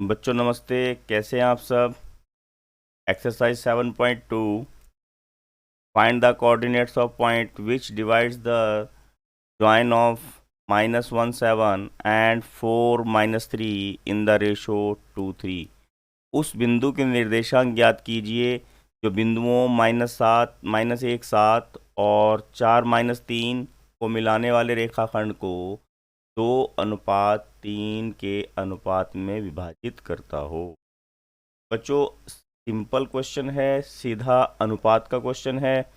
बच्चों नमस्ते, कैसे हैं आप सब। Exercise 7.2, find the coordinates of point which divides the join of -1 7 and 4 - 3 in the ratio 2 3। उस बिंदु के निर्देशांक ज्ञात कीजिए जो बिंदुओं -7 -1 7 और 4 - 3 को मिलाने वाले रेखाखंड को 2:3 के अनुपात में विभाजित करता हो। बच्चों सिंपल क्वेश्चन है, सीधा अनुपात का क्वेश्चन है।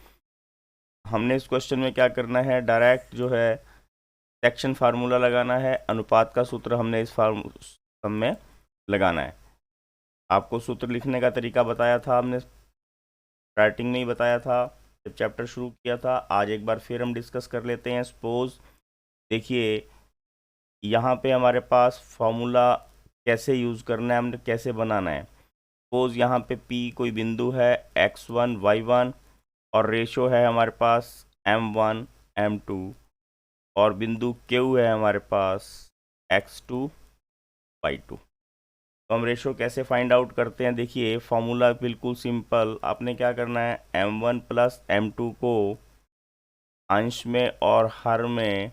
हमने इस क्वेश्चन में क्या करना है, डायरेक्ट जो है सेक्शन फार्मूला लगाना है। अनुपात का सूत्र हमने इस सम में लगाना है। आपको सूत्र लिखने का तरीका बताया था, हमने राइटिंग में ही बताया था जब चैप्टर शुरू किया था। आज एक बार फिर हम डिस्कस कर लेते हैं। सपोज देखिए, यहाँ पे हमारे पास फॉर्मूला कैसे यूज़ करना है, हमने कैसे बनाना है। सपोज यहाँ पे P कोई बिंदु है x1 y1 और रेशो है हमारे पास m1 m2 और बिंदु Q है हमारे पास x2 y2। तो हम रेशो कैसे फाइंड आउट करते हैं, देखिए फॉर्मूला बिल्कुल सिंपल। आपने क्या करना है, m1 + m2 को अंश में और हर में,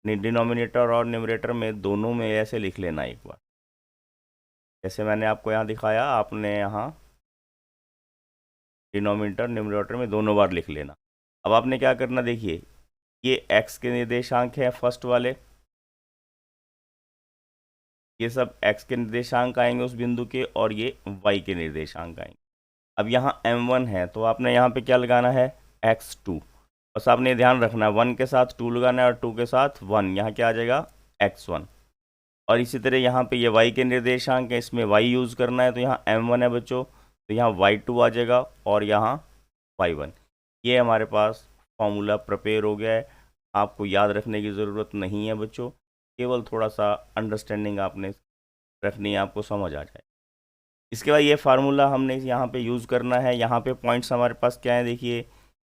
डिनोमिनेटर और न्यूमरेटर में, दोनों में ऐसे लिख लेना एक बार। जैसे मैंने आपको यहाँ दिखाया, आपने यहाँ डिनोमिनेटर न्यूमरेटर में दोनों बार लिख लेना। अब आपने क्या करना, देखिए ये x के निर्देशांक है फर्स्ट वाले, ये सब x के निर्देशांक आएंगे उस बिंदु के, और ये y के निर्देशांक आएंगे। अब यहाँ m1 है तो आपने यहाँ पे क्या लगाना है, x2। बस आपने ध्यान रखना है 1 के साथ 2 लगाना है और 2 के साथ 1, यहाँ क्या आ जाएगा x1। और इसी तरह यहाँ पे ये y के निर्देशांक है, इसमें y यूज़ करना है, तो यहाँ m1 है बच्चों, तो यहाँ y2 आ जाएगा और यहाँ y1। ये हमारे पास फॉर्मूला प्रिपेयर हो गया है। आपको याद रखने की ज़रूरत नहीं है बच्चों, केवल थोड़ा सा अंडरस्टैंडिंग आपने रखनी है, आपको समझ आ जाए। इसके बाद ये फार्मूला हमने यहाँ पे यूज़ करना है। यहाँ पे पॉइंट्स हमारे पास क्या है, देखिए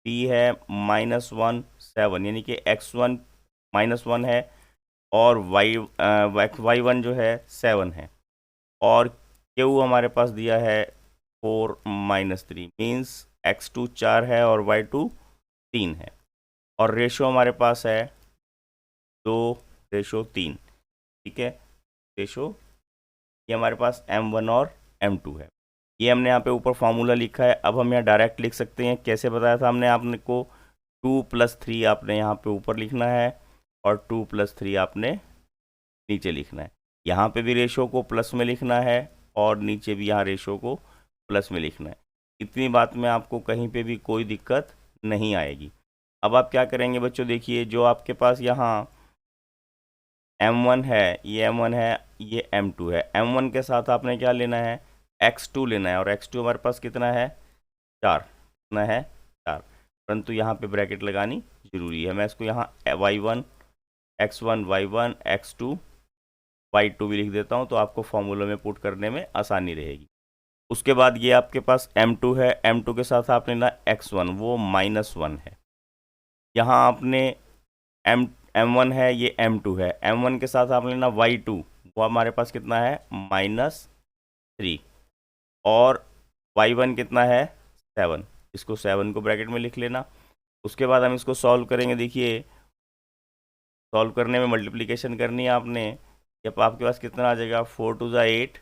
P है -1 7, यानी कि x1 -1 है और y1 जो है 7 है, और Q हमारे पास दिया है 4 - 3, मीन्स x2 4 है और y2 3 है, और रेशो हमारे पास है 2:3। ठीक है, रेशो ये हमारे पास m1 और m2 है। ये हमने यहाँ पे ऊपर फॉर्मूला लिखा है। अब हम यहाँ डायरेक्ट लिख सकते हैं। कैसे बताया था हमने आपने को, 2 + 3 आपने यहाँ पे ऊपर लिखना है और 2 + 3 आपने नीचे लिखना है। यहाँ पे भी रेशो को प्लस में लिखना है और नीचे भी यहाँ रेशो को प्लस में लिखना है। इतनी बात में आपको कहीं पे भी कोई दिक्कत नहीं आएगी। अब आप क्या करेंगे बच्चों, देखिए जो आपके पास यहाँ m1 है, ये m1 है, ये m2 है। m1 के साथ आपने क्या लेना है, x2 लेना है, और x2 हमारे पास कितना है 4, कितना है 4, परंतु यहाँ पे ब्रैकेट लगानी ज़रूरी है। मैं इसको यहाँ y1 x1 y1 x2 y2 भी लिख देता हूँ, तो आपको फॉर्मूला में पुट करने में आसानी रहेगी। उसके बाद ये आपके पास m2 है, m2 के साथ आपने लेना x1, वो -1 है। यहाँ आपने m1 है, ये m2 है, m1 के साथ आपने लेना y2, वो हमारे पास कितना है -3, और y1 कितना है 7, इसको 7 को ब्रैकेट में लिख लेना। उसके बाद हम इसको सॉल्व करेंगे। देखिए सॉल्व करने में मल्टीप्लिकेशन करनी है आपने। जब आपके पास कितना आ जाएगा, 4 2 8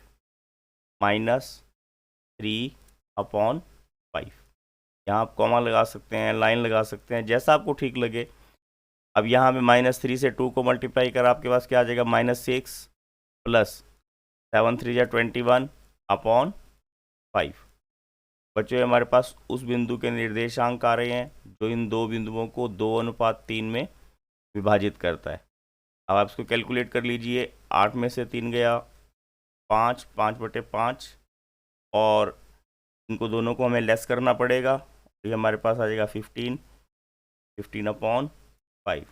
-3/5। यहाँ आप कॉमा लगा सकते हैं, लाइन लगा सकते हैं, जैसा आपको ठीक लगे। अब यहाँ पे -3 से 2 को मल्टीप्लाई कर आपके पास क्या आ जाएगा, -6 + 7 3 21/5। बच्चों हमारे पास उस बिंदु के निर्देशांक आ रहे हैं जो इन दो बिंदुओं को 2:3 में विभाजित करता है। अब आप इसको कैलकुलेट कर लीजिए। 8 में से 3 गया 5, 5/5, और इनको दोनों को हमें लेस करना पड़ेगा। ये हमारे पास आ जाएगा 15/5।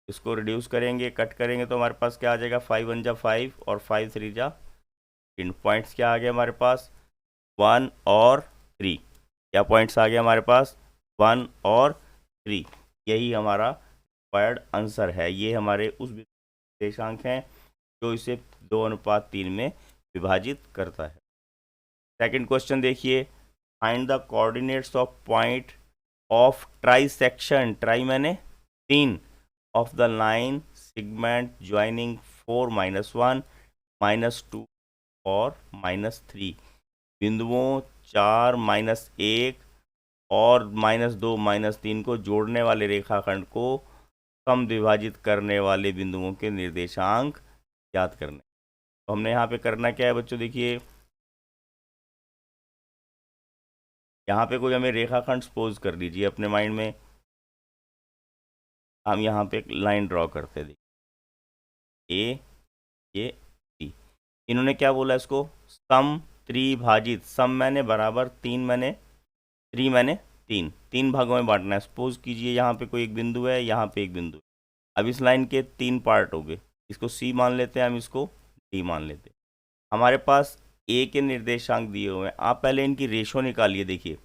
इसको रिड्यूस करेंगे, कट करेंगे, तो हमारे पास क्या आ जाएगा, 5 1 जा 5 और 5 3 जा 3। पॉइंट्स क्या आ गया हमारे पास, 1 और 3। क्या पॉइंट्स आ गया हमारे पास, 1 और 3। यही हमारा रिक्वायर्ड आंसर है। ये हमारे उस निर्देशांक हैं जो इसे 2:3 में विभाजित करता है। सेकंड क्वेश्चन देखिए, find the coordinates of point of try section, try मैंने 3, of the line segment joining 4 -1 -2 और -3, बिंदुओं 4 -1 और -2 -3 को जोड़ने वाले रेखाखंड को सम विभाजित करने वाले बिंदुओं के निर्देशांक ज्ञात करने। तो हमने यहाँ पे करना क्या है बच्चों, देखिए यहाँ पे कोई हमें रेखाखंड सपोज कर लीजिए अपने माइंड में, हम यहाँ पे एक लाइन ड्रॉ करते देखिए ए, ये सी, इन्होंने क्या बोला इसको, सम त्रिभाजित, सम मैंने बराबर 3 मैंने 3 मैंने 3 भागों में बांटना है। सपोज कीजिए यहाँ पे कोई एक बिंदु है, यहाँ पे एक बिंदु है। अब इस लाइन के 3 पार्ट हो गए, इसको सी मान लेते हैं, हम इसको डी मान लेते हैं। हमारे पास ए के निर्देशांक दिए हुए हैं, आप पहले इनकी रेशो निकालिए। देखिए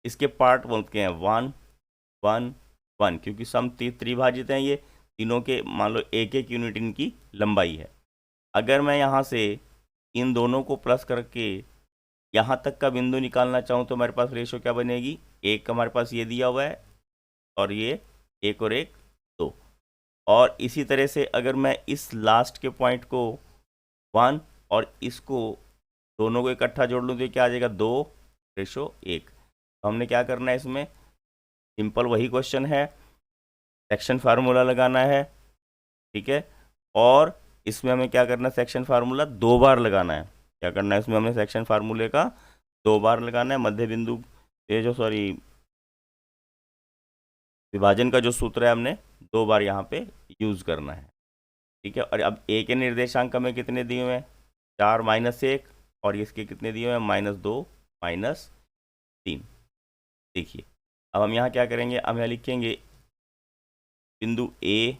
इसके पार्ट बोलते हैं 1 1 1, क्योंकि सम त्रिभाजित हैं, ये तीनों के मान लो एक एक यूनिट इनकी लंबाई है। अगर मैं यहाँ से इन दोनों को प्लस करके यहाँ तक का बिंदु निकालना चाहूँ तो मेरे पास रेशो क्या बनेगी, एक हमारे पास ये दिया हुआ है और ये एक और एक 2। और इसी तरह से अगर मैं इस लास्ट के पॉइंट को 1 और इसको दोनों को इकट्ठा जोड़ लूँ तो ये क्या आ जाएगा, 2:1। तो हमने क्या करना है इसमें, सिंपल वही क्वेश्चन है, सेक्शन फार्मूला लगाना है, ठीक है। और इसमें हमें क्या करना है, सेक्शन फार्मूला 2 बार लगाना है। क्या करना है इसमें, हमने सेक्शन फार्मूले का 2 बार लगाना है। मध्य बिंदु ये जो विभाजन का जो सूत्र है हमने 2 बार यहाँ पे यूज़ करना है, ठीक है। और अब ए के निर्देशांक हमें कितने दिए हुए हैं, 4 -1, और इसके कितने दिए हुए हैं, -2 -3। देखिए अब हम यहाँ क्या करेंगे, अब यहाँ लिखेंगे बिंदु ए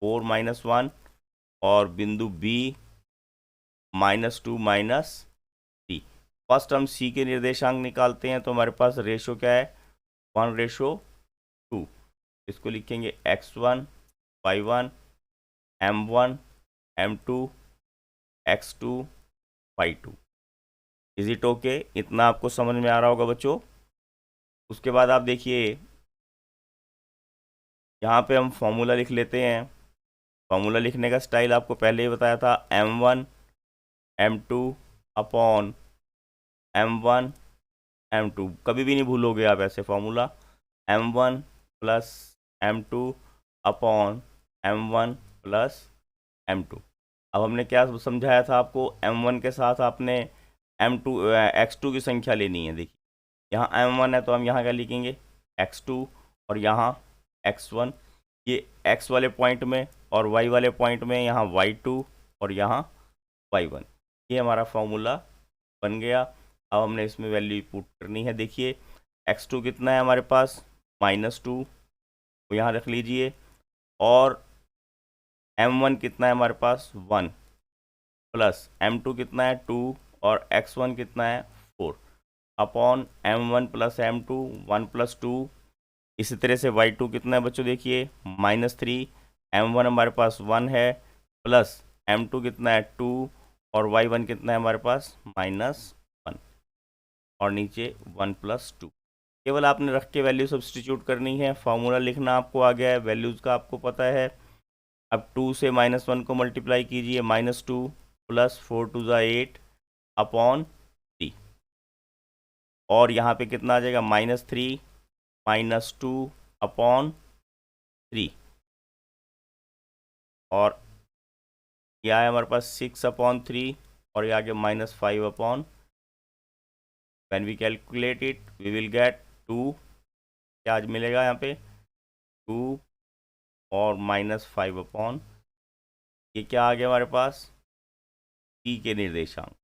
4 -1 और बिंदु बी -2 -3। फर्स्ट हम सी के निर्देशांक निकालते हैं, तो हमारे पास रेशो क्या है, 1:2। इसको लिखेंगे x1 y1 m1 m2 x2 y2। Is it okay, इतना आपको समझ में आ रहा होगा बच्चों। उसके बाद आप देखिए यहाँ पे हम फॉर्मूला लिख लेते हैं। फॉर्मूला लिखने का स्टाइल आपको पहले ही बताया था, m1 m2 upon m1 m2, कभी भी नहीं भूलोगे आप ऐसे formula, m1 plus m2 upon m1 plus m2। अब हमने क्या समझाया था आपको, m1 के साथ आपने m2 x2 की संख्या लेनी है। देखिए यहाँ m1 है तो हम यहाँ क्या लिखेंगे, x2, और यहाँ x1, ये x वाले पॉइंट में, और y वाले पॉइंट में यहाँ y2 और यहाँ y1। ये हमारा फॉर्मूला बन गया। अब हमने इसमें वैल्यू पुट करनी है। देखिए x2 कितना है हमारे पास, -2, तो यहाँ रख लीजिए, और m1 कितना है हमारे पास, 1, प्लस m2 कितना है, 2, और x1 कितना है, 4, अपॉन m1 प्लस m2, 1 + 2। इसी तरह से y2 कितना है बच्चों, देखिए -3, m1 हमारे पास 1 है, प्लस m2 कितना है, 2, और y1 कितना है हमारे पास, -1, और नीचे 1 + 2। केवल आपने रख के वैल्यू सब्सटीट्यूट करनी है, फार्मूला लिखना आपको आ गया है, वैल्यूज़ का आपको पता है। अब 2 से -1 को मल्टीप्लाई कीजिए, -2 प्लस 4 2 ज़ा 8 अपॉन 3, और यहाँ पे कितना आ जाएगा, -3 -2 अपॉन 3, और यह है हमारे पास 6/3, और ये आगे -5 upon, when we calculate it we will get 2, क्या आज मिलेगा यहाँ पे 2 और -5 अपॉन, ये क्या आ गया हमारे पास, सी के निर्देशांक।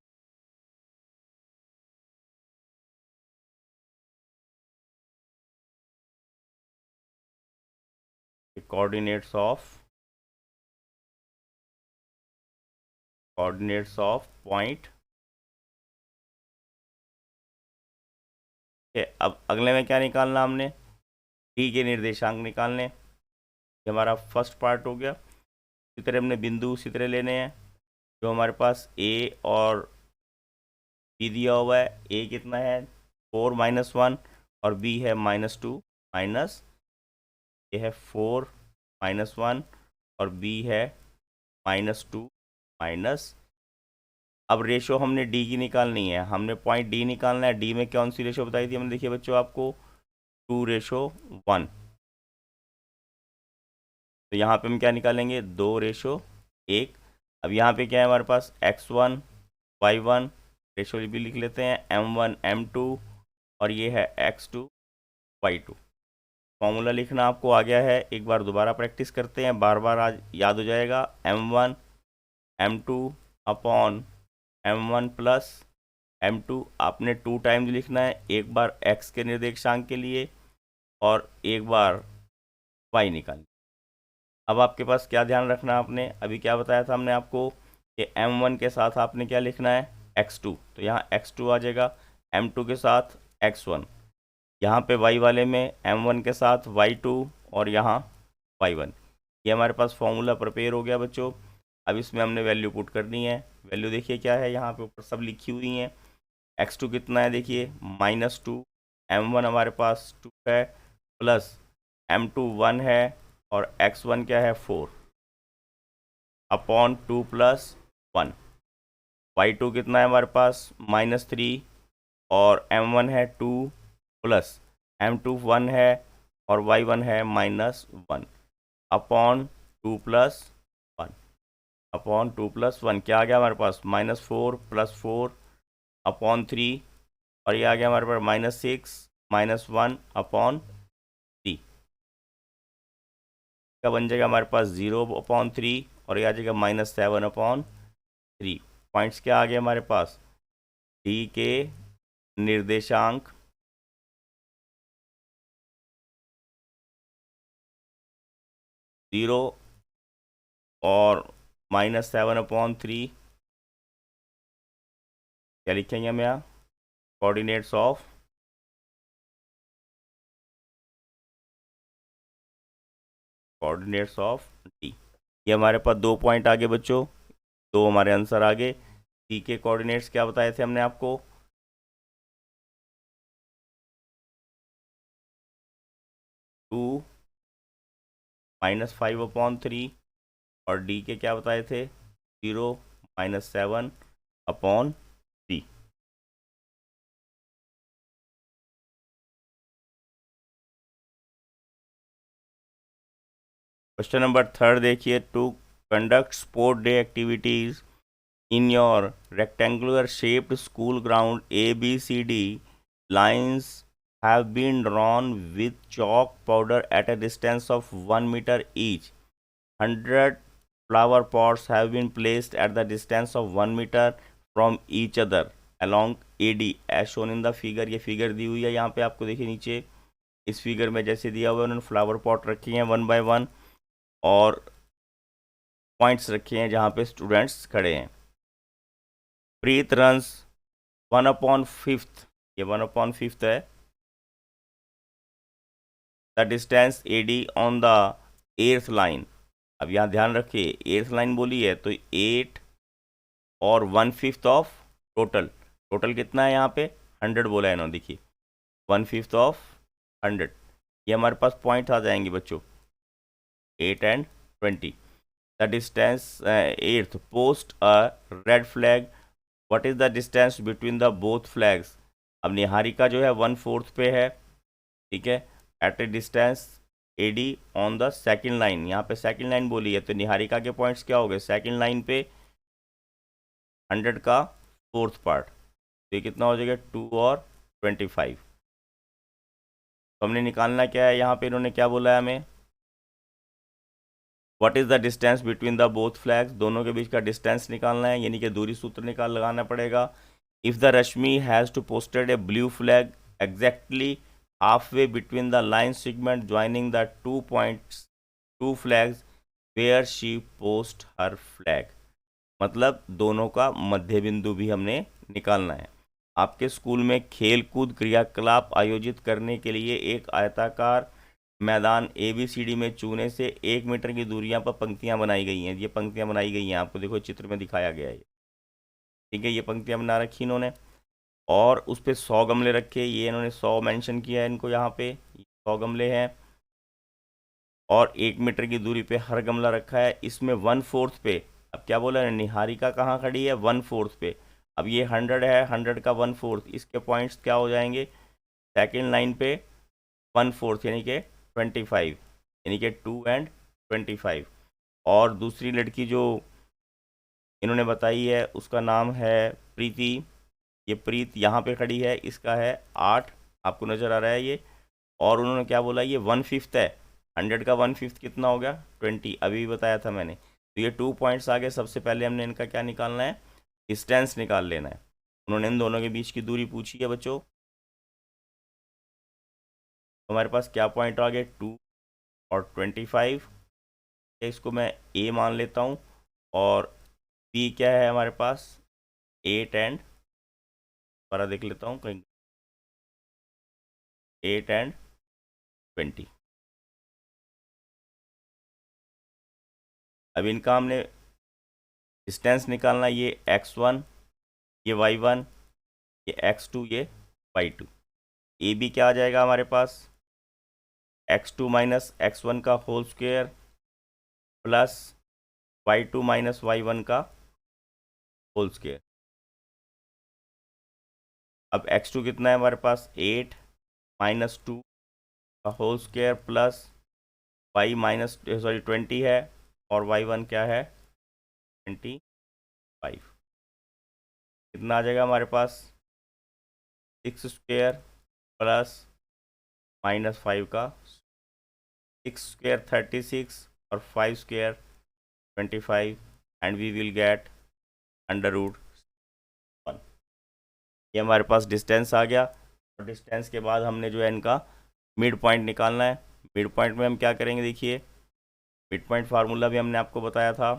Coordinates of point. अब अगले में क्या निकालना, हमने डी के निर्देशांक निकालने। ये हमारा फर्स्ट पार्ट हो गया। इसी तरह हमने बिंदु उसी तरह लेने हैं। जो हमारे पास ए और बी दिया हुआ है, ए कितना है 4-1 और बी है -2 माइनस, ये है 4-1 और बी है -2 माइनस। अब रेशो हमने डी की निकालनी है, हमने पॉइंट डी निकालना है। डी में कौन सी रेशो बताई थी हमने, देखिए बच्चों आपको 2:1। तो यहाँ पे हम क्या निकालेंगे 2:1। अब यहाँ पे क्या है हमारे पास x1 y1, रेशो भी लिख लेते हैं m1 m2 और ये है x2 y2। फॉर्मूला लिखना आपको आ गया है, एक बार दोबारा प्रैक्टिस करते हैं, बार बार आज याद हो जाएगा। m1 m2 upon m1 plus m2, आपने 2 टाइम्स लिखना है, एक बार x के निर्देशांक के लिए और एक बार y निकालनी। अब आपके पास क्या ध्यान रखना है, आपने अभी क्या बताया था हमने आपको कि m1 के साथ आपने क्या लिखना है x2, तो यहाँ x2 आ जाएगा, m2 के साथ x1, यहाँ पे y वाले में m1 के साथ y2 और यहाँ y1। ये हमारे पास फॉर्मूला प्रिपेयर हो गया बच्चों। अब इसमें हमने वैल्यू पुट करनी है। वैल्यू देखिए क्या है, यहाँ पे ऊपर सब लिखी हुई हैं। x2 कितना है देखिए -2, m1 हमारे पास 2 है, प्लस m2 1 है और x1 क्या है 4 अपॉन 2 + 1। y2 कितना है हमारे पास -3 और m1 है 2 प्लस m2 1 है और y1 है -1 अपॉन 2 + 1 अपॉन 2 + 1 क्या आ गया हमारे पास -4 + 4 अपॉन 3 और ये आ गया हमारे पास -6 -1 अपॉन 3 का बन जाएगा हमारे पास 0/3 और ये आ जाएगा -7/3। पॉइंट्स क्या आ गए हमारे पास, डी के निर्देशांक 0 और -7/3। क्या लिखेंगे हम यहाँ, कोऑर्डिनेट्स ऑफ डी। ये हमारे पास 2 पॉइंट आ गए बच्चों, 2 हमारे आंसर आ गए। डी के कोऑर्डिनेट्स क्या बताए थे हमने आपको, 2 -5/3 और डी के क्या बताए थे 0 -7/3। क्वेश्चन नंबर 3 देखिए, to conduct sport day activities in your rectangular shaped school ground ABCD, lines have been drawn with chalk powder at a distance of 1 meter each. 100 flower pots have been placed at the distance of 1 meter from each other along AD as shown in the figure। ये figure दी हुई है यहाँ पे आपको, देखिए नीचे इस figure में जैसे दिया हुआ है उन्होंने फ्लावर पॉट रखी हैं 1 by 1 और पॉइंट्स रखे हैं जहाँ पे स्टूडेंट्स खड़े हैं। प्रीत रन्स 1/5, ये 1/5 है, the distance AD on the 8th line. अब यहाँ ध्यान रखिए 8th लाइन बोली है तो 8 और 1/5 ऑफ टोटल कितना है यहाँ पे 100 बोला है इन्होंने, देखिए 1/5 ऑफ 100। ये हमारे पास पॉइंट आ जाएंगे बच्चों 8 and 20। The distance 8th post a red flag, what is the distance between the both flags. अब निहारिका जो है 1/4 पे है, ठीक है, at a distance AD on the second line. यहाँ पे सेकेंड लाइन बोली है तो निहारिका के पॉइंट्स क्या हो गए, सेकेंड लाइन पे 100 का 4th पार्ट, तो ये कितना हो जाएगा 2 और 25। तो हमने निकालना क्या है, यहाँ पे इन्होंने क्या बोला है हमें, what is the distance between the both flags, दोनों के बीच का डिस्टेंस निकालना है, यानी कि दूरी सूत्र लगाना पड़ेगा। If the Rashmi has to posted a blue flag exactly halfway between the line segment joining the 2 flags where she post her flag, मतलब दोनों का मध्य बिंदु भी हमने निकालना है। आपके स्कूल में खेल कूद क्रियाकलाप आयोजित करने के लिए एक आयताकार मैदान ABCD में चूने से 1 मीटर की दूरियां पर पंक्तियां बनाई गई हैं। ये पंक्तियां बनाई गई हैं, आपको देखो चित्र में दिखाया गया है। ठीक है, ये पंक्तियां बना रखी इन्होंने और उस पर 100 गमले रखे, ये इन्होंने 100 मेंशन किया है इनको, यहाँ पे 100 गमले हैं और 1 मीटर की दूरी पे हर गमला रखा है। इसमें 1/4 पे, अब क्या बोला है, निहारिका कहाँ खड़ी है, 1/4 पे। अब ये 100 है, 100 का 1/4, इसके पॉइंट्स क्या हो जाएंगे, सेकेंड लाइन पे 1/4 यानी कि 25, यानी कि 2 एंड 25। और दूसरी लड़की जो इन्होंने बताई है उसका नाम है प्रीति। ये प्रीत यहाँ पे खड़ी है, इसका है 8, आपको नज़र आ रहा है ये। और उन्होंने क्या बोला, ये 1/5 है, 100 का 1/5 कितना हो गया, 20, अभी भी बताया था मैंने। तो ये 2 पॉइंट्स आ गए। सबसे पहले हमने इनका क्या निकालना है, डिस्टेंस निकाल लेना है। उन्होंने इन दोनों के बीच की दूरी पूछी है बच्चों। हमारे पास क्या पॉइंट आ गए, 2 और 25। इसको मैं ए मान लेता हूँ और बी क्या है हमारे पास, 8 एंड, दोबारा देख लेता हूँ कहीं, 8 एंड 20। अब इनका हमने डिस्टेंस निकालना, ये x1, ये y1, ये x2, ये y2। ए बी क्या आ जाएगा हमारे पास, x2 माइनस x1 का whole square plus y2 minus y1 का होल स्क्वायर। अब x2 कितना है हमारे पास, 8 माइनस 2 का whole square plus y minus 20 है और y1 क्या है, 25। कितना आ जाएगा हमारे पास, 6 स्क्वायर प्लस -5 का, 6 स्क्वायर 36 और 5 square 25, and we will get √1। ये हमारे पास डिस्टेंस आ गया। और डिस्टेंस के बाद हमने जो है इनका मिड पॉइंट निकालना है। मिड पॉइंट में हम क्या करेंगे, देखिए मिड पॉइंट फार्मूला भी हमने आपको बताया था,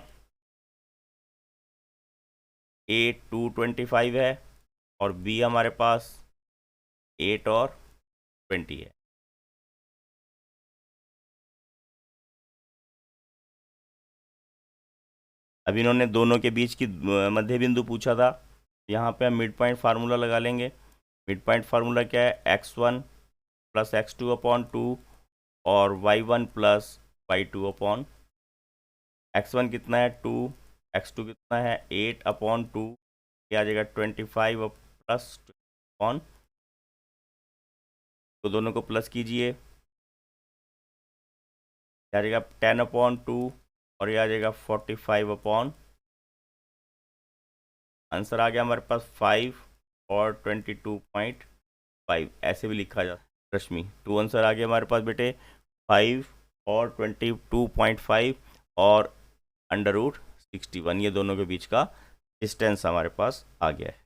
8 2 25 है और बी हमारे पास 8 और 20 है। अब इन्होंने दोनों के बीच की मध्य बिंदु पूछा था, यहाँ पे हम मिड पॉइंट फार्मूला लगा लेंगे। मिड पॉइंट फार्मूला क्या है, x1 प्लस x2 अपॉन 2 और y1 plus y2 upon, x1 कितना है 2, x2 कितना है 8 अपॉन 2, ये आ जाएगा 25 प्लस अपॉन, तो दोनों को प्लस कीजिए, आ जाएगा 10 अपॉन 2 और ये आ जाएगा 45 अपॉन, आंसर आ गया हमारे पास 5 और 22.5, ऐसे भी लिखा जा, रश्मि 2 आंसर आ गया हमारे पास बेटे, 5 और 22.5 और √61, ये दोनों के बीच का डिस्टेंस हमारे पास आ गया है।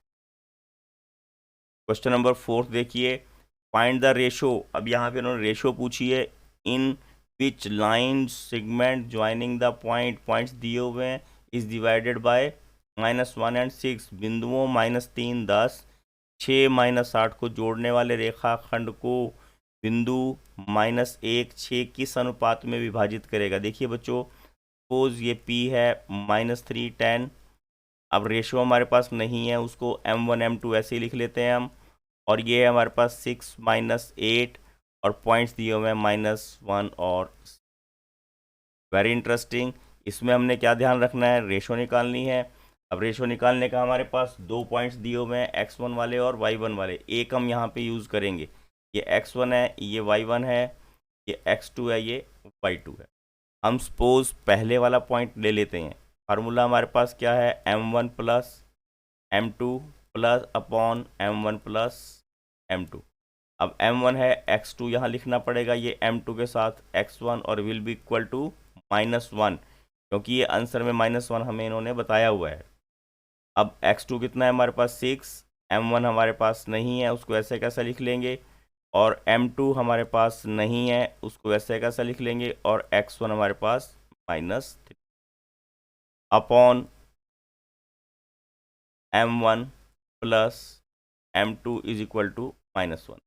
क्वेश्चन नंबर 4 देखिए, फाइंड द रेशो। अब यहाँ पे उन्होंने रेशो पूछी है, in which line segment joining the points दिए हुए हैं इज डिवाइडेड बाय -1 एंड 6, बिंदुओं -3 10 6 -8 को जोड़ने वाले रेखाखंड को बिंदु -1 6 किस अनुपात में विभाजित करेगा। देखिए बच्चों, सपोज ये P है -3 10, अब रेशो हमारे पास नहीं है, उसको M1 M2 ऐसे ही लिख लेते हैं हम। और ये है हमारे पास 6 -8 और पॉइंट्स दिए हुए हैं -1 और, वेरी इंटरेस्टिंग। इसमें हमने क्या ध्यान रखना है, रेशो निकालनी है। अब रेशो निकालने का हमारे पास 2 पॉइंट्स दिए हुए हैं, x1 वाले और y1 वाले। एक हम यहाँ पे यूज़ करेंगे, ये x1 है, ये y1 है, ये x2 है, ये y2 है। हम सपोज पहले वाला पॉइंट ले लेते हैं। फार्मूला हमारे पास क्या है, m1 plus m2 plus upon m1 plus m2। अब m1 है, x2 यहाँ लिखना पड़ेगा, ये m2 के साथ x1 और विल बी इक्वल टू -1, क्योंकि ये आंसर में -1 हमें इन्होंने बताया हुआ है। अब x2 कितना है हमारे पास 6, m1 हमारे पास नहीं है, उसको ऐसे कैसा लिख लेंगे, और m2 हमारे पास नहीं है, उसको ऐसे कैसा लिख लेंगे, और x1 हमारे पास -3 upon m1 plus m2 is equal to -1।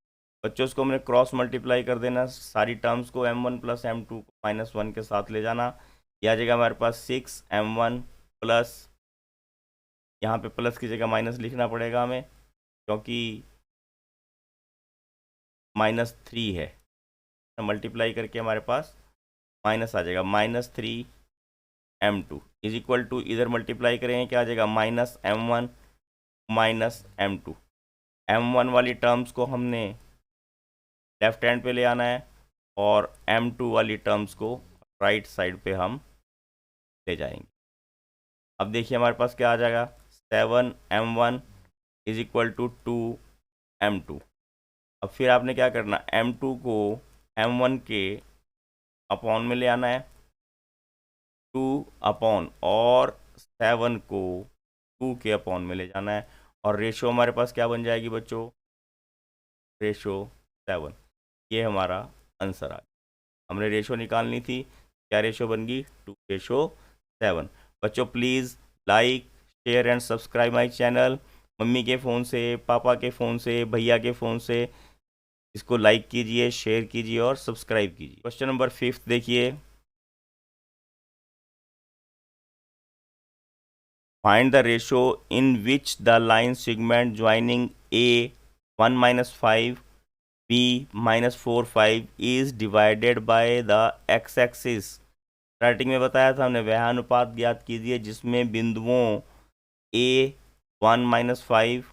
बच्चों इसको हमने क्रॉस मल्टीप्लाई कर देना, सारी टर्म्स को m1 प्लस m2 को -1 के साथ ले जाना। यह आ जाएगा हमारे पास 6m1 प्लस, यहाँ पे प्लस की जगह माइनस लिखना पड़ेगा हमें क्योंकि -3 है, मल्टीप्लाई करके हमारे पास माइनस आ जाएगा, -3m2 इज इक्वल टू, इधर मल्टीप्लाई करेंगे क्या आ जाएगा, -m1 -m2। m1 वाली टर्म्स को हमने लेफ्ट हैंड पे ले आना है और m2 वाली टर्म्स को राइट साइड पे हम ले जाएंगे। अब देखिए हमारे पास क्या आ जाएगा, 7m1 is equal to 2m2। अब फिर आपने क्या करना, m2 को m1 के अपॉन में ले आना है, 2 अपॉन, और 7 को 2 के अपॉन में ले जाना है, और रेशो हमारे पास क्या बन जाएगी बच्चों, रेशो 7। ये हमारा आंसर आ गया। हमने रेशो निकालनी थी, क्या रेशो बन गई, 2:7। बच्चों please like share and subscribe my channel. Mummy के फ़ोन से, पापा के फ़ोन से, भैया के फ़ोन से इसको लाइक कीजिए, शेयर कीजिए और सब्सक्राइब कीजिए। क्वेश्चन नंबर 5 देखिए, find the ratio in which the line segment joining A 1-5 b -4 5 is divided by the x axis. Starting में बताया था हमने, वह अनुपात ज्ञात कीजिए जिसमें बिंदुओं a 1-5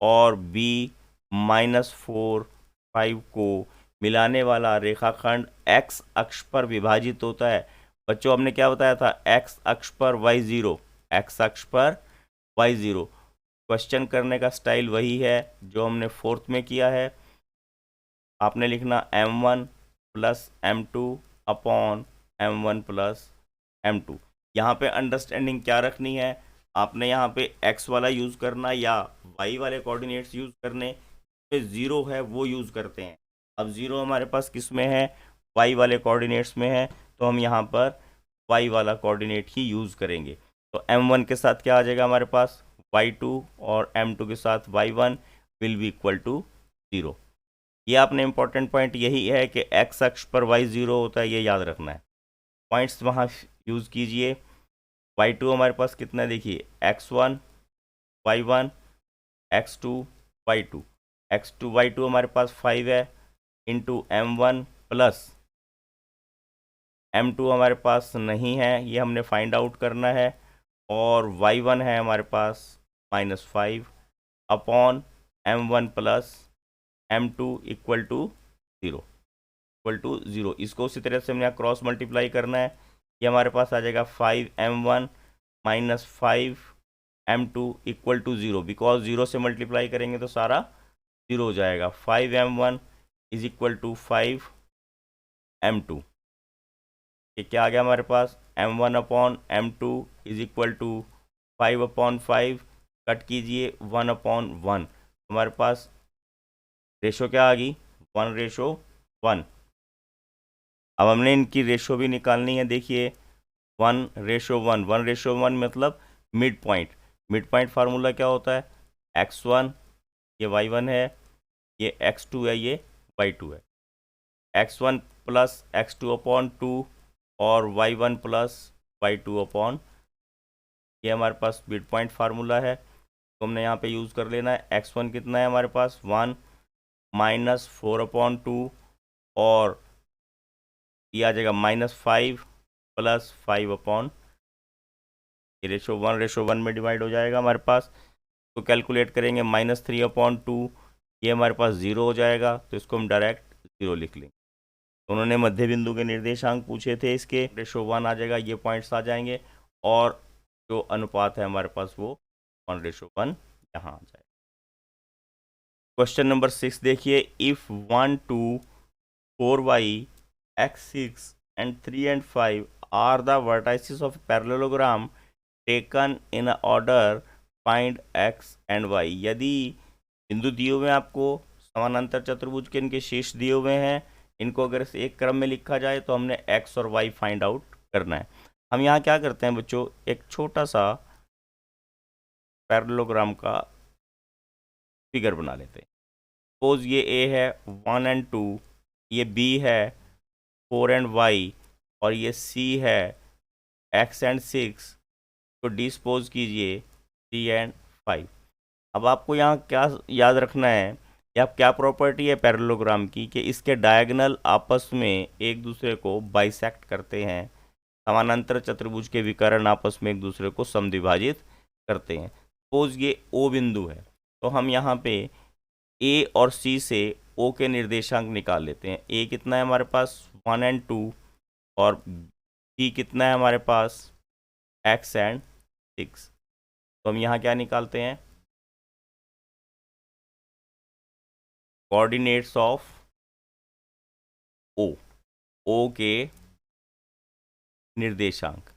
और b -4 5 को मिलाने वाला रेखाखंड x अक्ष पर विभाजित होता है। बच्चों हमने क्या बताया था, x अक्ष पर y0, x अक्ष पर y0। क्वेश्चन करने का स्टाइल वही है जो हमने 4th में किया है। आपने लिखना m1 plus m2 upon m1 plus m2। यहाँ पे अंडरस्टैंडिंग क्या रखनी है, आपने यहाँ पे x वाला यूज़ करना या y वाले कोऑर्डिनेट्स यूज़ करने, पे 0 है वो यूज़ करते हैं। अब 0 हमारे पास किस में है, y वाले कोऑर्डिनेट्स में है, तो हम यहाँ पर y वाला कोऑर्डिनेट ही यूज़ करेंगे। तो m1 के साथ क्या आ जाएगा हमारे पास, y2, और m2 के साथ y1 will be equal to 0। ये आपने इंपॉर्टेंट पॉइंट यही है कि x अक्ष पर y0 होता है, ये याद रखना है। पॉइंट्स वहाँ यूज़ कीजिए। y2 हमारे पास कितना है, देखिए x1 y1 x2 y2, x2 y2 हमारे पास 5 है, इंटू m1 प्लस m2 हमारे पास नहीं है, ये हमने फाइंड आउट करना है, और y1 है हमारे पास -5 upon m1 plus m2 equal to 0। इसको उसी तरह से हमने यहाँ क्रॉस मल्टीप्लाई करना है। ये हमारे पास आ जाएगा 5m1 -5m2 equal to 0, because 0 से मल्टीप्लाई करेंगे तो सारा 0 हो जाएगा। 5m1 is equal to 5m2। ये क्या आ गया हमारे पास, m1 upon m2 is equal to 5/5, cut कीजिए 1/1, हमारे पास रेशो क्या आ गई, 1:1। अब हमने इनकी रेशो भी निकालनी है। देखिए 1:1, 1:1 मतलब mid point. Mid point formula क्या होता है, x1 ये y1 है, ये x2 है, ये y2 है, x1 प्लस x2/2 और y1 प्लस y2/, ये हमारे पास मिड पॉइंट फार्मूला है, तो हमने यहाँ पे यूज़ कर लेना है। x1 कितना है हमारे पास, 1 -4/2, और ये आ जाएगा -5 प्लस 5/, ये रेशो 1:1 में डिवाइड हो जाएगा हमारे पास। तो कैलकुलेट करेंगे -3/2, ये हमारे पास 0 हो जाएगा, तो इसको हम डायरेक्ट 0 लिख लेंगे। तो उन्होंने मध्य बिंदु के निर्देशांक पूछे थे, इसके रेशो 1 आ जाएगा, ये पॉइंट्स आ जाएंगे, और जो अनुपात है हमारे पास वो 1:1 यहाँ आ जाएगा। क्वेश्चन नंबर 6 देखिए, if 1 2 4y x6 and 3 and 5 are the vertices of parallelogram taken in order, find x and y। यदि बिंदु दिए हुए हैं आपको, समानांतर चतुर्भुज के इनके शीर्ष दिए हुए हैं, इनको अगर एक क्रम में लिखा जाए तो हमने x और y फाइंड आउट करना है। हम यहाँ क्या करते हैं बच्चों, एक छोटा सा पैरेललोग्राम का फिगर बना लेते हैं। सपोज ये ए है 1 एंड 2, ये बी है 4 एंड वाई, और ये सी है x एंड 6, तो डिस्पोज कीजिए 3 एंड 5। अब आपको यहाँ क्या याद रखना है, या क्या प्रॉपर्टी है पैरेललोग्राम की, कि इसके डायगोनल आपस में एक दूसरे को बाइसेक्ट करते हैं, समानांतर चतुर्भुज के विकर्ण आपस में एक दूसरे को समद्विभाजित करते हैं। सपोज ये ओ बिंदु है, तो हम यहाँ पे ए और सी से ओ के निर्देशांक निकाल लेते हैं। ए कितना है हमारे पास 1 एंड 2, और बी कितना है हमारे पास x एंड 6। तो हम यहाँ क्या निकालते हैं, कोऑर्डिनेट्स ऑफ ओ के निर्देशांक।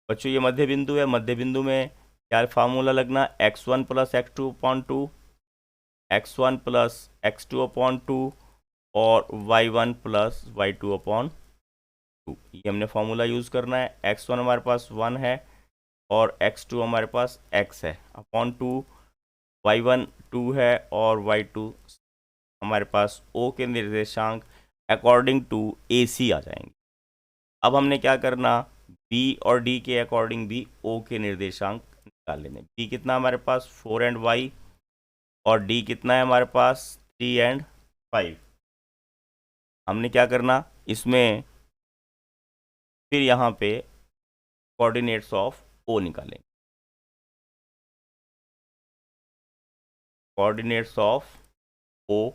बच्चों ये मध्य बिंदु है, मध्य बिंदु में क्या फार्मूला लगना, x1 plus x2 upon 2, x1 plus x2 upon 2, और y1 प्लस y2 अपॉन 2। ये हमने फार्मूला यूज़ करना है। x1 हमारे पास 1 है और x2 हमारे पास x है, अपॉन 2, y1 2 है और y2 हमारे पास o के निर्देशांक अकॉर्डिंग टू AC आ जाएंगे। अब हमने क्या करना, b और d के अकॉर्डिंग भी o के निर्देशांक निकाल लेने। b कितना हमारे पास 4 एंड y, और d कितना है हमारे पास 3 एंड 5। हमने क्या करना, इसमें फिर यहाँ पे कोऑर्डिनेट्स ऑफ o निकालेंगे। कोऑर्डिनेट्स ऑफ o,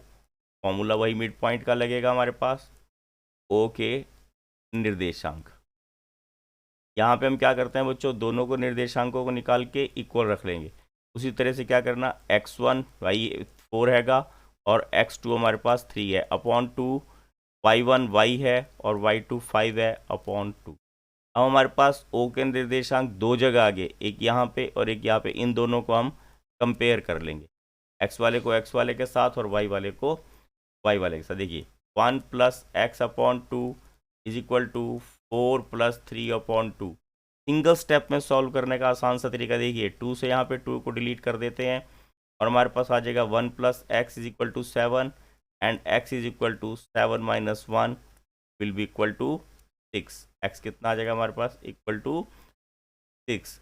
फॉर्मूला वही मिड पॉइंट का लगेगा हमारे पास, o के निर्देशांक। यहाँ पे हम क्या करते हैं बच्चों, दोनों को निर्देशांकों को निकाल के इक्वल रख लेंगे। उसी तरह से क्या करना, x1 y 4 हैगा और x2 हमारे पास 3 है, अपॉन 2, y1 y है और y2 5 है, अपॉन 2। अब हमारे पास o के निर्देशांक दो जगह आगे, एक यहाँ पे और एक यहाँ पे, इन दोनों को हम कंपेयर कर लेंगे, x वाले को x वाले के साथ और y वाले को y वाले के साथ। देखिए 1 plus x upon 2 is equal to 4 plus 3 upon 2। Single step में सॉल्व करने का आसान सा तरीका देखिए, 2 से यहाँ पे 2 को डिलीट कर देते हैं और हमारे पास आ जाएगा 1 plus x is equal to 7 and x is equal to 7 minus 1 will be equal to 6। x कितना आ जाएगा हमारे पास, इक्वल टू 6।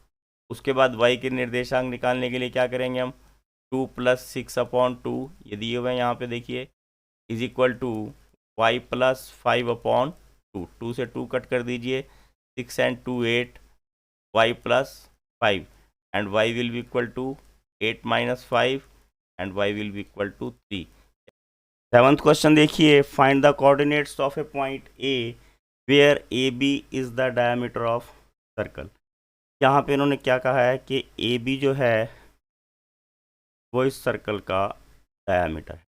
उसके बाद y के निर्देशांक निकालने के लिए क्या करेंगे हम, 2 प्लस 6 अपॉन 2, ये दिए हुए हैं यहाँ पे देखिए, is equal to y plus 5 upon 2। 2 से 2 कट कर दीजिए, 6 and 2 8, y plus 5 and y will be equal to 8 minus 5 and y will be equal to 3। Seventh question देखिए, find the coordinates of a point A where A B is the diameter of circle. यहाँ पे इन्होंने क्या कहा है कि A B जो है वो इस सर्कल का डायमीटर है,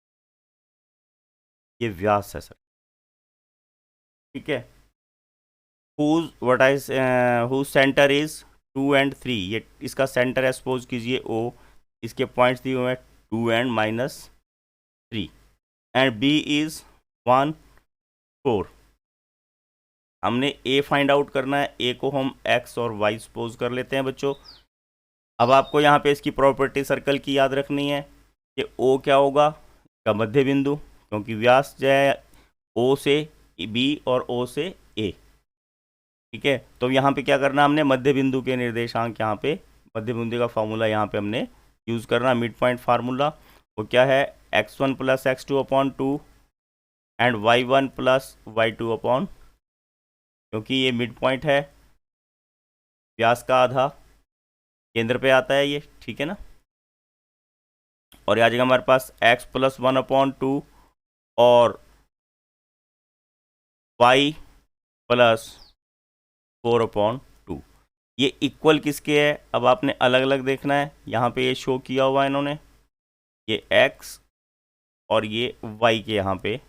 ये व्यास है सर, ठीक है। हुज सेंटर इज 2 एंड 3, ये इसका सेंटर है, सपोज कीजिए ओ, इसके पॉइंट्स दिए हुए हैं 2 एंड -3, एंड बी इज 1 4। हमने ए फाइंड आउट करना है, ए को हम एक्स और वाई सपोज कर लेते हैं बच्चों। अब आपको यहाँ पे इसकी प्रॉपर्टी सर्कल की याद रखनी है कि ओ क्या होगा, का मध्य बिंदु, क्योंकि व्यास जो है ओ से बी और ओ से ए, ठीक है। तो यहाँ पे क्या करना, हमने मध्य बिंदु के निर्देशांक, यहाँ पे मध्य बिंदु का फार्मूला यहाँ पे हमने यूज़ करना, मिड पॉइंट फार्मूला। वो क्या है, x1 plus x2 upon 2 and y1 plus y2 upon, क्योंकि ये मिड पॉइंट है, व्यास का आधा केंद्र पे आता है ये, ठीक है ना। और आ जाएगा हमारे पास x प्लस 1 अपॉन 2 और y प्लस 4 अपॉन 2। ये इक्वल किसके है, अब आपने अलग अलग देखना है। यहाँ पे ये शो किया हुआ है इन्होंने, ये x और ये y के यहाँ पे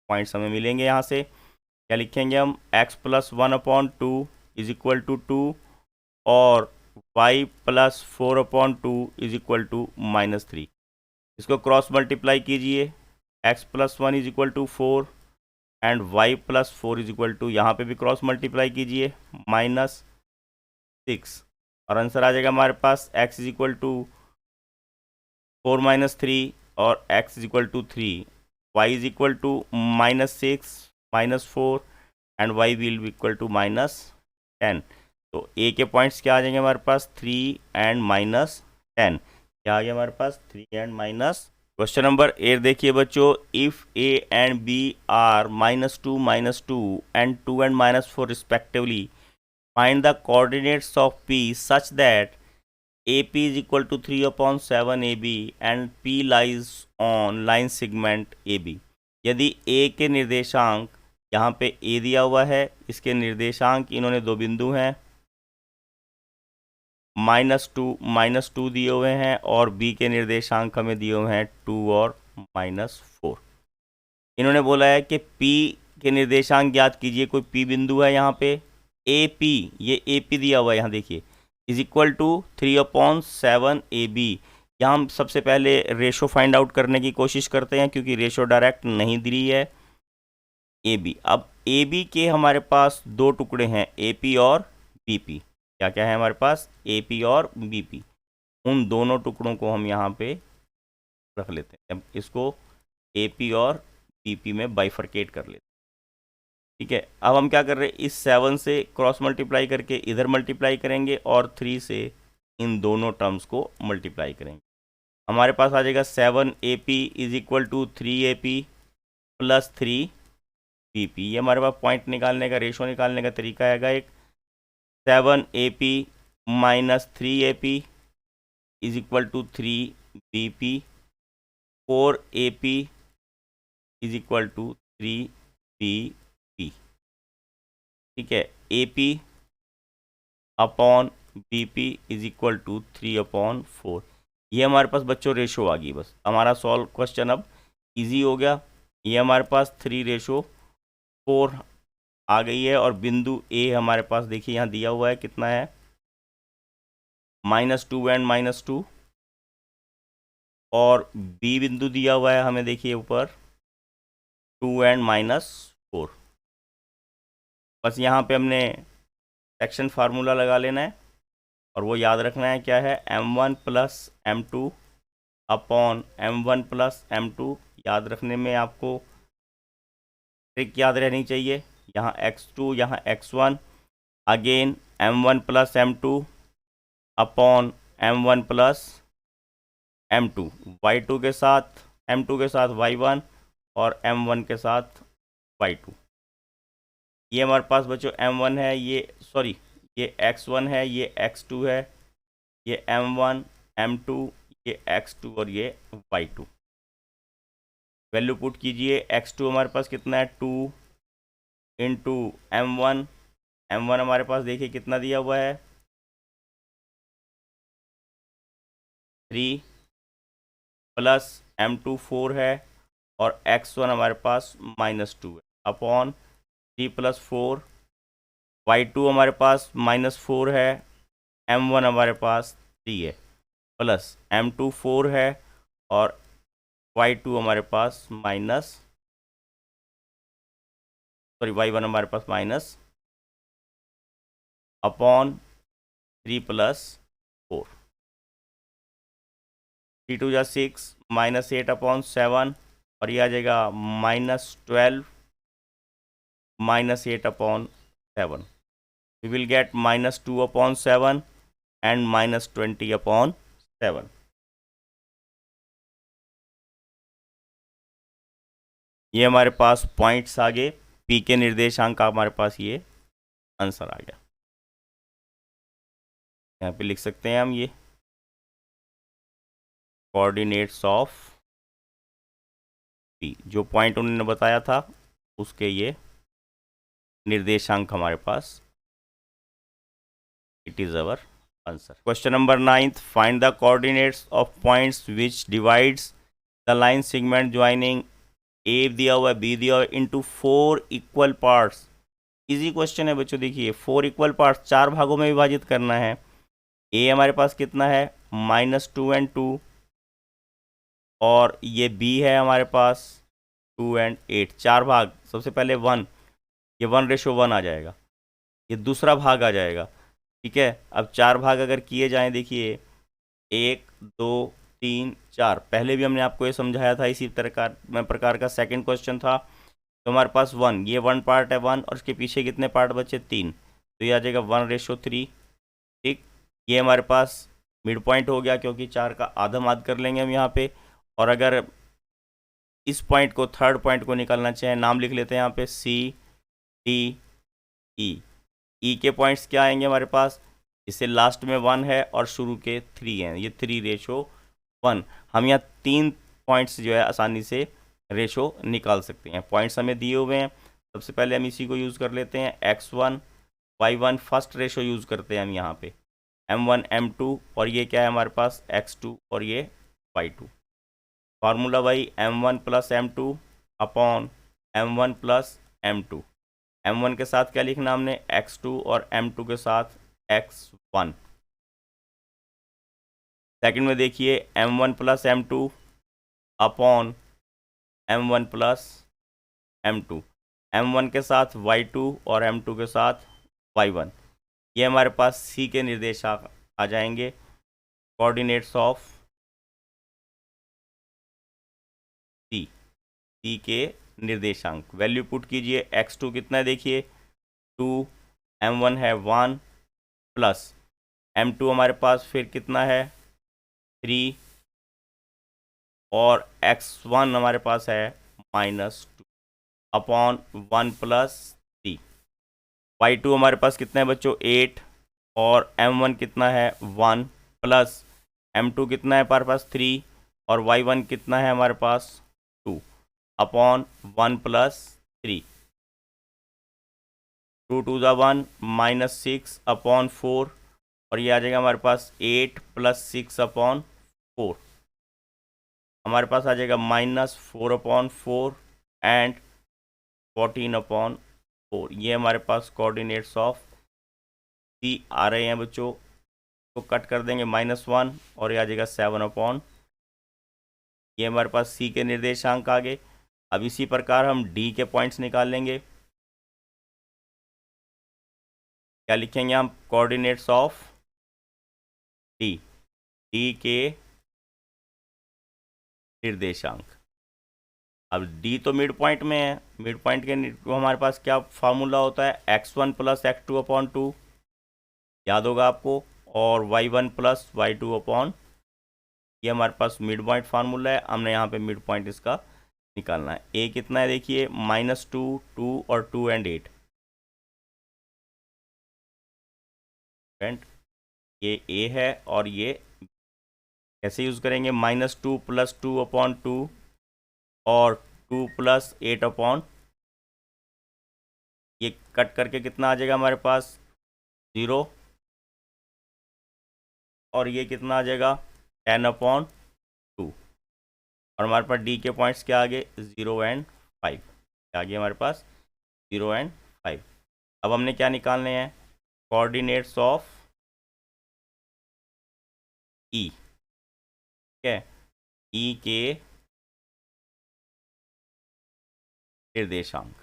पॉइंट्स हमें मिलेंगे। यहाँ से क्या लिखेंगे हम, x plus 1 upon 2 is equal to 2 और y plus 4 upon 2 is equal to -3। इसको क्रॉस मल्टीप्लाई कीजिए, x plus 1 is equal to 4 and y plus 4 is equal to, यहाँ पे भी क्रॉस मल्टीप्लाई कीजिए, -6, और आंसर आ जाएगा हमारे पास x इज इक्वल टू 4 - 3 और x is equal to 3, y is equal to -6 -4 and y will be equal to -10। तो a के पॉइंट्स क्या आ जाएंगे हमारे पास 3 एंड -10। क्या आ गया हमारे पास 3 एंड माइनस। क्वेश्चन नंबर 8 देखिए बच्चों, if a and b are -2 -2 and 2 and -4 respectively, find the coordinates of p such that AP is equal to 3/7 AB and P lies on line segment AB। यदि A के निर्देशांक, यहाँ पे A दिया हुआ है, इसके निर्देशांक इन्होंने दो बिंदु हैं, -2 दिए हुए हैं, और B के निर्देशांक हमें दिए हुए हैं 2 और -4। इन्होंने बोला है कि P के निर्देशांक ज्ञात कीजिए। कोई P बिंदु है यहाँ पे, AP, ये AP दिया हुआ है, यहाँ देखिए, इज इक्वल टू 3/7 AB। यहाँ हम सबसे पहले रेशो फाइंड आउट करने की कोशिश करते हैं, क्योंकि रेशो डायरेक्ट नहीं दी है AB। अब AB के हमारे पास दो टुकड़े हैं, AP और BP। क्या क्या है हमारे पास, AP और BP। उन दोनों टुकड़ों को हम यहाँ पे रख लेते हैं। अब इसको AP और BP में बाइफरकेट कर लेते हैं। ठीक है, अब हम क्या कर रहे हैं, इस 7 से क्रॉस मल्टीप्लाई करके इधर मल्टीप्लाई करेंगे और 3 से इन दोनों टर्म्स को मल्टीप्लाई करेंगे। हमारे पास आ जाएगा 7AP is equal to 3AP plus 3BP। ये हमारे पास पॉइंट निकालने का, रेशो निकालने का तरीका आएगा एक। 7AP minus 3AP is equal to 3BP। 4AP is equal to 3BP। ठीक है, AP upon BP is equal to 3/4। ये हमारे पास बच्चों रेशो आ गई। बस हमारा सॉल्व क्वेश्चन अब इजी हो गया। ये हमारे पास 3/4 आ गई है, और बिंदु A हमारे पास देखिए यहाँ दिया हुआ है, कितना है, -2 एंड -2, और B बिंदु दिया हुआ है हमें देखिए ऊपर 2 एंड -4। बस यहाँ पे हमने सेक्शन फार्मूला लगा लेना है, और वो याद रखना है, क्या है, m1 plus m2 upon m1 plus m2। याद रखने में आपको ट्रिक याद रहनी चाहिए। यहाँ x2, यहाँ x1, again m1 plus m2 upon m1 plus m2, y2 के साथ, m2 के साथ y1 और m1 के साथ y2। ये हमारे पास बच्चों m1 है, ये x1 है, ये x2 है, ये m1 m2, ये x2 और ये y2। वैल्यू पुट कीजिए। x2 हमारे पास कितना है, 2 इंटू m1। m1 हमारे पास देखिए कितना दिया हुआ है, 3 प्लस m2 4 है, और x1 हमारे पास -2 है, अपॉन 3 + 4। y2 हमारे पास -4 है, m1 हमारे पास 3 है, प्लस m2 4 है, और y2 हमारे पास y1 हमारे पास माइनस, अपॉन 3 + 4। 3 2 = 6, -8/7, और ये आ जाएगा -12 -8/7। We will get -2/7 and -20/7। ये हमारे पास पॉइंट्स आ गए, P के निर्देशांक का हमारे पास ये आंसर आ गया। यहाँ पे लिख सकते हैं हम ये कोऑर्डिनेट्स ऑफ P, जो पॉइंट उन्होंने बताया था उसके ये निर्देशांक हमारे पास। It is our answer. Question number 9, find the coordinates of points which divides the line segment joining A दिया हुआ है, बी दिया हुआ है, into 4 equal parts. Easy question है बच्चों। देखिए 4 इक्वल पार्ट्स, 4 भागों में विभाजित करना है। ए हमारे पास कितना है, -2 एंड 2, और ये बी है हमारे पास 2 एंड 8। 4 भाग, सबसे पहले 1, ये 1:1 आ जाएगा, ये दूसरा भाग आ जाएगा। ठीक है, अब 4 भाग अगर किए जाएं, देखिए 1 2 3 4, पहले भी हमने आपको ये समझाया था, इसी प्रकार का सेकंड क्वेश्चन था। तो हमारे पास 1, ये 1 पार्ट है 1, और इसके पीछे कितने पार्ट बचे 3, तो ये आ जाएगा 1:3। ठीक, ये हमारे पास मिड पॉइंट हो गया, क्योंकि 4 का आधा माद कर लेंगे हम यहाँ पे। और अगर इस पॉइंट को, थर्ड पॉइंट को निकालना चाहें, नाम लिख लेते हैं यहाँ पे CDE। ई के पॉइंट्स क्या आएंगे हमारे पास, इससे लास्ट में 1 है और शुरू के 3 हैं, ये 3:1। हम यहाँ 3 पॉइंट्स जो है आसानी से रेशो निकाल सकते हैं। पॉइंट्स हमें दिए हुए हैं, सबसे पहले हम इसी को यूज़ कर लेते हैं, x1 y1 first ratio use करते हैं हम यहाँ पे, m1 m2, और ये क्या है हमारे पास x2 और ये y2। फार्मूला भाई m1 plus m2 upon m1 plus m2। m1 के साथ क्या लिखना हमने, x2, और m2 के साथ x1। सेकंड में देखिए m1 plus m2 upon m1 plus m2, m1 के साथ y2 और m2 के साथ y1। ये हमारे पास c के निर्देशांक आ जाएंगे, कोऑर्डिनेट्स ऑफ c के निर्देशांक। वैल्यू पुट कीजिए, x2 कितना है देखिए 2, m1 है 1 प्लस m2 हमारे पास फिर कितना है 3, और x1 हमारे पास है -2 अपॉन 1 प्लस 3। y2 हमारे पास कितना है बच्चों 8, और m1 कितना है 1 प्लस m2 कितना है हमारे पास 3, और y1 कितना है हमारे पास 2 अपॉन 1 प्लस 3। 2 टू ज़ा 1 -6 अपॉन 4, और ये आ जाएगा हमारे पास 8 प्लस 6 अपॉन 4, हमारे पास आ जाएगा -4 अपॉन 4 एंड 14 अपॉन 4। ये हमारे पास कोऑर्डिनेट्स ऑफ सी आ रहे हैं बच्चों, तो कट कर देंगे -1, और ये आ जाएगा 7 अपॉन, ये हमारे पास सी के निर्देशांक आ गए। अब इसी प्रकार हम डी के पॉइंट्स निकाल लेंगे। क्या लिखेंगे हम, कोऑर्डिनेट्स ऑफ डी, डी के निर्देशांक। अब डी तो मिड पॉइंट में है, मिड पॉइंट के हमारे पास क्या फार्मूला होता है, x1 प्लस x2 अपॉन 2, याद होगा आपको, और y1 प्लस y2 अपॉन, ये हमारे पास मिड पॉइंट फार्मूला है, हमने यहाँ पे मिड पॉइंट इसका निकालना है। ए कितना है देखिए -2, 2 और 2 एंड 8, ये ए है और ये कैसे यूज़ करेंगे, -2 प्लस 2 अपॉन 2 और 2 प्लस 8 अपॉन, ये कट करके कितना आ जाएगा हमारे पास 0, और ये कितना आ जाएगा 10 अपॉन 2, और हमारे पास डी के पॉइंट्स क्या आ गए 0 एंड 5, क्या आ गया हमारे पास 0 एंड 5। अब हमने क्या निकालने हैं, कोऑर्डिनेट्स ऑफ ई, ठीक है, ई के निर्देशांक।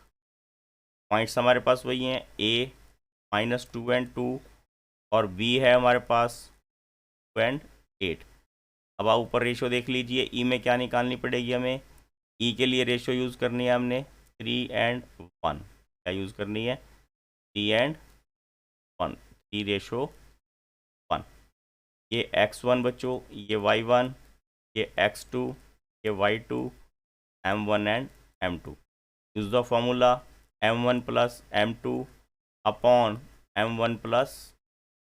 पॉइंट्स हमारे पास वही हैं, ए -2 एंड 2, और बी है हमारे पास 2 एंड 8। अब आप ऊपर रेशो देख लीजिए, ई में क्या निकालनी पड़ेगी हमें, ई के लिए रेशो यूज़ करनी है हमने 3 एंड 1, क्या यूज़ करनी है 3 एंड 1, 3:1। ये x1 बच्चों, ये y1, ये x2, ये y2, m1 and m2। Use the formula m1 plus m2 upon m1 plus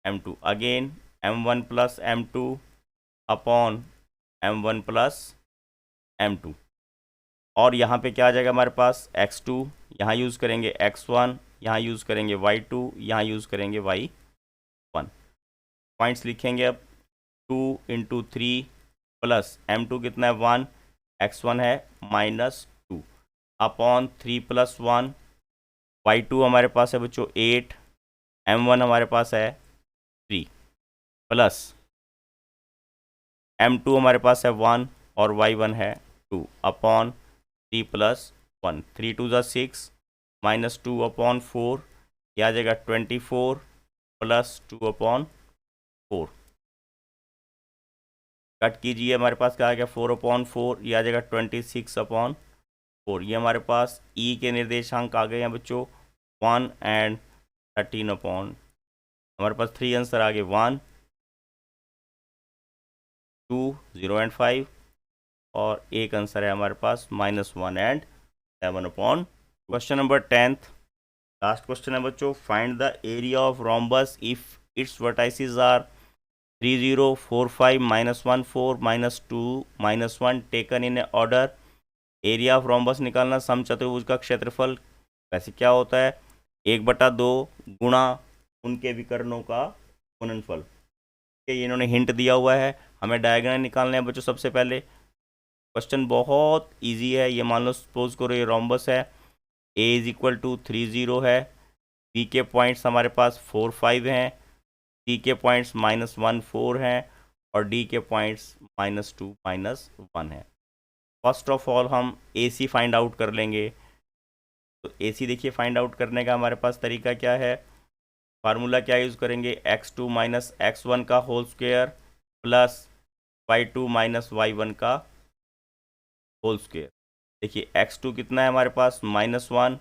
m2, again m1 plus m2 upon m1 plus m2, और यहाँ पे क्या आ जाएगा हमारे पास x2, यहाँ यूज़ करेंगे x1, यहाँ यूज़ करेंगे y2, यहाँ यूज़ करेंगे y1। पॉइंट्स लिखेंगे अब 2 इंटू 3 प्लस m2 कितना है 1, x1 है -2 अपॉन 3 प्लस 1, y2 हमारे पास है बच्चों 8, m1 हमारे पास है 3 प्लस m2 हमारे पास है 1 और y1 है 2 अपॉन 3 प्लस 1, 3 2 ज़ा 6 -2 अपॉन 4, यह आ जाएगा 24 प्लस 2 अपॉन 4। कट कीजिए, हमारे पास क्या आ गया 4/4, ये आ जाएगा 26/4। ये हमारे पास ई के निर्देशांक आ गए हैं बच्चों 1 एंड 13/। हमारे पास 3 आंसर आ गए 1, 2, 0 एंड 5, और एक आंसर है हमारे पास -1 and 7/। Question number 10th, last question है बच्चों, find the area of rhombus if its vertices are 3, 0, 4, 5, -1, 4, -2, -1 taken in order. Area of rhombus निकालना, समचतुर्भुज का क्षेत्रफल वैसे क्या होता है 1/2 गुणा उनके विकर्णों का गुणनफल। ये इन्होंने हिंट दिया हुआ है, हमें डायगोनल निकालने हैं बच्चों। सबसे पहले क्वेश्चन बहुत इजी है, ये मान लो सपोज करो ये रोम्बस है, ए इज इक्वल टू 3, 0 है, बी के पॉइंट्स हमारे पास 4, 5 हैं, सी के पॉइंट्स -1, 4 हैं, और डी के पॉइंट्स -2, -1 है। फर्स्ट ऑफ ऑल हम ए सी फाइंड आउट कर लेंगे। तो ए सी देखिए फाइंड आउट करने का हमारे पास तरीका क्या है, फार्मूला क्या यूज़ करेंगे, x2 - x1 का whole square plus y2 - y1 का होल स्क्वायर। देखिए x2 कितना है हमारे पास -1,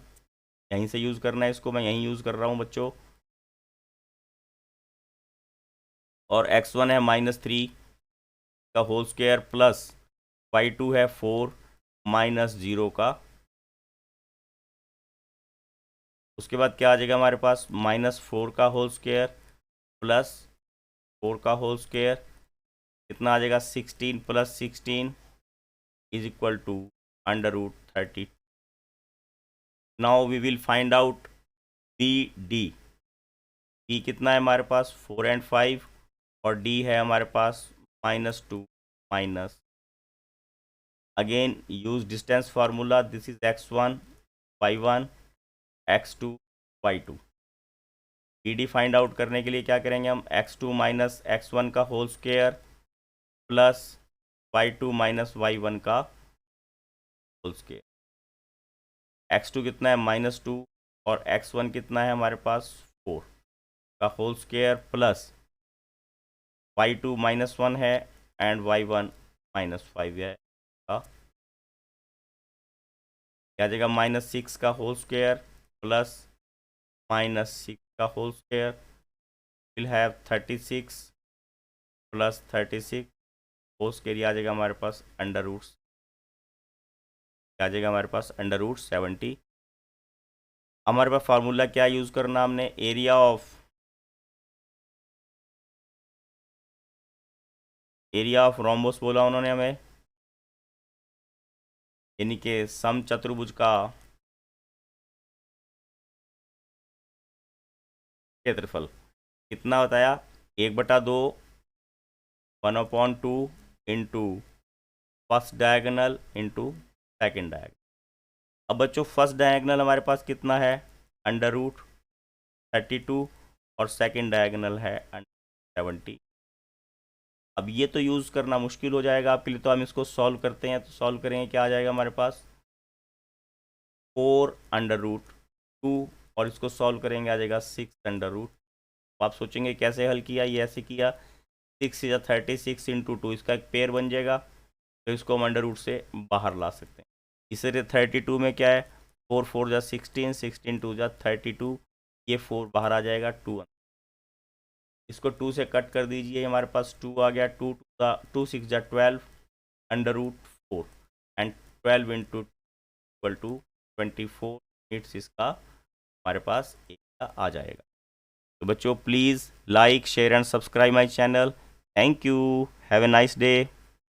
यहीं से यूज़ करना है इसको, मैं यहीं यूज़ कर रहा हूँ बच्चों, और x1 है -3 का होल स्क्वायर प्लस y2 है 4 -0 का। उसके बाद क्या आ जाएगा हमारे पास -4 का होल स्क्वायर प्लस 4 का होल स्क्वायर, कितना आ जाएगा 16 + 16 is equal to √30। Now we will find out B D. B कितना है हमारे पास 4 एंड 5, और डी है हमारे पास -2 minus, again use distance formula, this is x1 y1 x2 y2। B D find out करने के लिए क्या करेंगे हम, x2 - x1 का whole square plus y2 - y1 का होल स्क्वायर। x2 कितना है -2, और x1 कितना है हमारे पास 4 का होल स्क्वायर प्लस y2 -1 है एंड y1 -5 है का, क्या जगह -6 का होल स्क्वायर प्लस -6 का whole square, will have 36 + 36 whole square, आ जाएगा हमारे पास √, आ जाएगा हमारे पास √70। हमारे पास फार्मूला क्या यूज़ करना हमने, एरिया ऑफ रोम्बस बोला उन्होंने हमें, यानी कि समचतुर्भुज का क्षेत्रफल कितना बताया, 1/2 1/2 into first diagonal into second diagonal. अब बच्चों फर्स्ट डायगोनल हमारे पास कितना है √32, और सेकेंड डायगोनल है 70। अब ये तो यूज़ करना मुश्किल हो जाएगा आपके लिए, तो हम इसको सॉल्व करते हैं। तो सॉल्व करेंगे, क्या आ जाएगा हमारे पास 4√2, और इसको सॉल्व करेंगे आ जाएगा 6√। आप सोचेंगे कैसे हल किया, ये ऐसे किया 6 या 36 × 2, इसका एक पेयर बन जाएगा, तो इसको हम √ से बाहर ला सकते हैं। इसी तरह 32 में क्या है 4 4 जा 16, 16 2 जा 32, ये 4 बाहर आ जाएगा 2, इसको 2 से कट कर दीजिए, हमारे पास 2 आ गया, 2 6 जा 12 √4 एंड 12 × 24 मिनट्स इसका हमारे पास एक आ जाएगा। तो बच्चों please like share and subscribe my channel. Thank you, have a nice day.